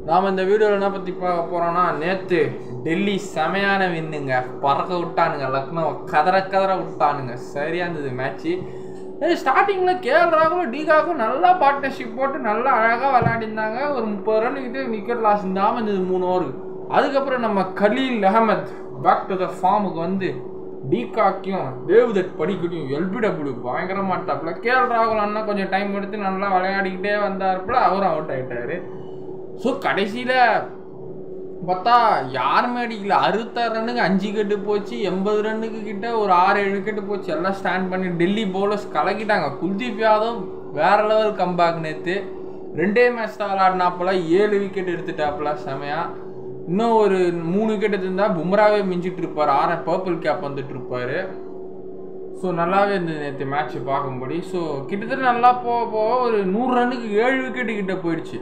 நாம் இந்த வீடியோவில் என்ன பற்றி பார்க்க போகிறோன்னா, நேற்று டெல்லி செமையான வின்னுங்க, பறக்க விட்டானுங்க, லக்னோ கதற விட்டானுங்க, சரியாக இருந்தது மேட்ச்சு. ஸ்டார்டிங்கில் கேஎல் ராகுலும் டிகாக்கும் நல்லா பார்ட்னர்ஷிப் போட்டு நல்லா அழகாக விளையாடிருந்தாங்க. ஒரு 30 ரன்னுக்கிட்டே விக்கெட் லாஸ் இல்லாமல் இருந்தது 3 ஓவர். அதுக்கப்புறம் நம்ம Khaleel Ahmed back to the ஃபார்முக்கு வந்து டிகாக்கையும் தேவ்தத் படிக்கட்டையும் எல்பிடபிள்யூ பயங்கரமாக எடுத்தாப்புல. கேஎல் ராகுல் அண்ணா கொஞ்சம் டைம் எடுத்து நல்லா விளையாடிக்கிட்டே வந்தாருப்புல, அவரும் அவுட் ஆகிட்டார். ஸோ கடைசியில் பார்த்தா யாருமே அடிக்கல. 66 ரன்னுக்கு 5 விக்கெட்டு போச்சு, 80 ரன்னுக்கு கிட்ட ஒரு 6-7 விக்கெட்டு போச்சு. எல்லாம் ஸ்டாண்ட் பண்ணி டெல்லி பவுலர்ஸ் கலக்கிட்டாங்க. குல்தீப் யாதவ் வேற லெவல் கம்பேக். நேற்று 2 மேட்ச் தான் விளாடினாப்புல, 7 விக்கெட் எடுத்துட்டாப்புல செமையா. இன்னும் ஒரு 3 விக்கெட் எடுத்திருந்தால் பும்ராவே மிஞ்சிட்டு இருப்பார், பர்பிள் கேப் வந்துட்டு இருப்பார். ஸோ நல்லாவே இருந்தது நேற்று மேட்ச்சு பார்க்கும்படி. ஸோ கிட்டத்தட்ட நல்லா போக ஒரு 100 ரன்னுக்கு 7 விக்கெட்டு கிட்ட போயிடுச்சு.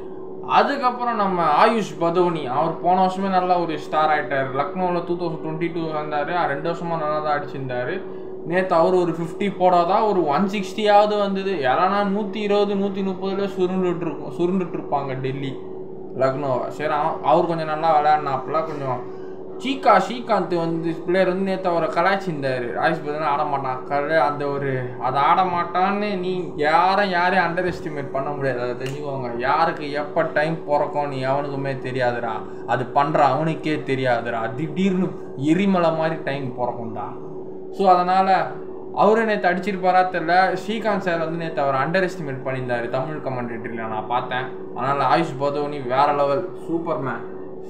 அதுக்கப்புறம் நம்ம ஆயுஷ் பதோனி, அவர் போன வருஷமே நல்லா ஒரு ஸ்டார் ஆகிட்டார். லக்னோவில் 2022 வந்தார், 2 வருஷமாக நல்லா தான் அடிச்சிருந்தார். நேற்று அவர் ஒரு 50 போடாதான் ஒரு 160ஆவது வந்தது. இல்லைனா 120 130 சுருண்டுட்டு இருப்பாங்க டெல்லி லக்னோவை. சரி, அவர் கொஞ்சம் நல்லா விளையாடினாப்புல. கொஞ்சம் ஸ்ரீகாந்த் வந்து பிளேயர் வந்து நேற்று அவரை கலாய்ச்சிருந்தார். ஆயுஷ் பதோனி ஆட மாட்டான், அதை ஆட மாட்டான்னு நீ யாரையும் அண்டர் எஸ்டிமேட் பண்ண முடியாது. அதை தெரிஞ்சுக்கோங்க. யாருக்கு எப்போ டைம் பிறக்கும் நீ அவனுக்குமே தெரியாதுடா, அது பண்ணுற அவனுக்கே தெரியாதுடா. திடீர்னு எரிமலை மாதிரி டைம் பிறக்கும்டா. ஸோ அதனால் அவரு நேற்று அடிச்சிருப்பாரா தெரியல. ஸ்ரீகாந்த் சார் வந்து நேற்று அவர் அண்டர் எஸ்டிமேட் பண்ணியிருந்தார் தமிழ் கமெண்ட்ரியில், நான் பார்த்தேன். அதனால் ஆயுஷ் பதோனி வேற லெவல், சூப்பர் மேன்,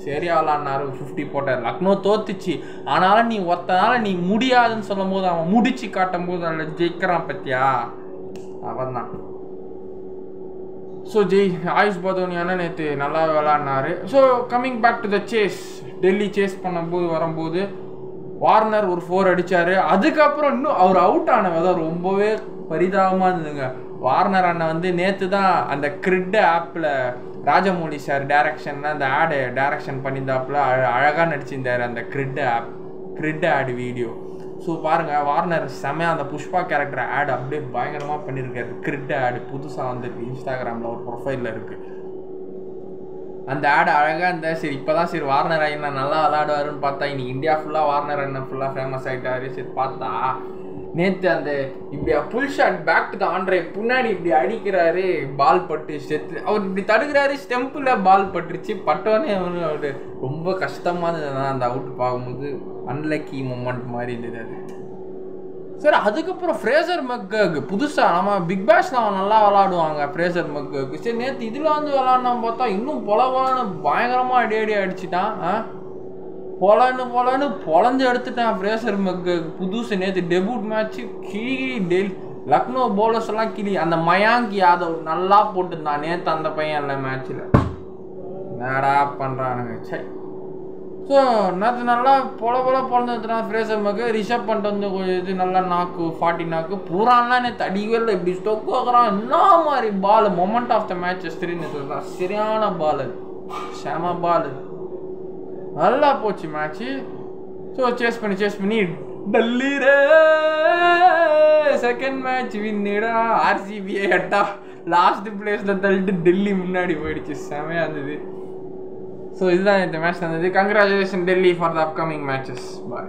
சரியா விளாட்னாரு, 50 போட்டார். லக்னோ தோத்துச்சு, ஆனாலும் நீ ஒருத்தனால நீ முடியாதுன்னு சொல்லும் போது அவன் முடிச்சு காட்டும் போது அதில் ஜெயிக்கிறான் பத்தியா, அவன் தான். ஸோ ஆயுஷ் பதோனியான நேற்று நல்லா விளாட்னாரு. So coming back to the chase, Delhi chase வரும்போது வார்னர் ஒரு 4 அடித்தார். அதுக்கப்புறம் இன்னும் அவர் அவுட் ஆன விதம் ரொம்பவே பரிதாபமாக இருந்ததுங்க. வார்னர் அண்ணன் வந்து நேற்று தான் அந்த கிரிட் ஆப்பில் ராஜமௌலி சார் டைரக்ஷனில் அந்த ஆடு டைரக்ஷன் பண்ணியிருந்தாப்புல, அழகாக நடிச்சிருந்தார் அந்த கிரிட் ஆடு வீடியோ. ஸோ பாருங்கள், வார்னர் செமையாக அந்த புஷ்பா கேரக்டர் ஆடு அப்படியே பயங்கரமாக பண்ணியிருக்காரு. கிரிட் ஆடு புதுசாக வந்துருக்கு, இன்ஸ்டாகிராமில் ஒரு ப்ரொஃபைலில் இருக்குது. அந்த ஆடு அழகாக இருந்தால் சரி, இப்போ தான் சரி வார்னர் அண்ணன் நல்லா விளாடுவாருன்னு பார்த்தா இன்னைக்கு இந்தியா ஃபுல்லாக வார்னர் அண்ணன் ஃபுல்லாக ஃபேமஸ் ஆகிட்டாரு. சரி பார்த்தா நேற்று அந்த இப்படி pull shot back to the Andre பின்னாடி இப்படி அடிக்கிறாரு, பால் பட்டு செத்து அவர் இப்படி தடுக்கிறாரு, ஸ்டெம்பில் பால் பட்டுருச்சு. பட்டோன்னே அவரு ரொம்ப கஷ்டமாக இருந்தது அந்த அவுட் பார்க்கும்போது. அன்லக்கி மூமெண்ட் மாதிரி இருந்தது அது. சரி, அதுக்கப்புறம் ஃப்ரேசர் மெக்கர்க் புதுசாக நம்ம பிக் பேஷ்ல அவன் நல்லா விளாடுவாங்க ஃப்ரேசர் மெக்கர்க். சரி, நேற்று இதில் வந்து விளாட்னா பார்த்தா இன்னும் பொலன்னு பயங்கரமாக அடி அடிச்சிட்டான். பொலஞ்சு எடுத்துட்டான் ஃப்ரேசர் மெக்கர்க். புதுசு நேற்று டெபியூட் மேட்ச்சு கிளி லக்னோ பவுலர்ஸ் எல்லாம் கிளி. அந்த மயாங்க் யாதவ் நல்லா போட்டுருந்தான் நேற்று அந்த பையன் இல்லை மேட்ச்சில். என்னடா பண்ணுறானுங்க சரி. ஸோ நேற்று நல்லா பொழந்துட்டான் ஃப்ரேசர் மெக்கர்க். ரிஷப் பண்ணிட்டு வந்து இது நல்லா 40 நாக்கு பூரான்லாம் நேற்று அடிக்கல, இப்படி ஸ்டொக் வைக்கிறான். என்ன மாதிரி பால் மொமெண்ட் ஆஃப் த மேட்சஸ் தெரிஞ்சு சரியான பால், செம பால், நல்லா போச்சு மேட்ச்சு. ஸோ சேஸ் பண்ணி டெல்லி ரே செகண்ட் மேட்ச் வின்னிடா. ஆர்சிபியை எட்டா லாஸ்ட் பிளேஸில் தள்ளிட்டு டெல்லி முன்னாடி போயிடுச்சு, செமையாக இருந்தது. ஸோ இதுதான் இந்த மேட்ச் நடந்தது. Congratulation Delhi for the upcoming matches. Bye.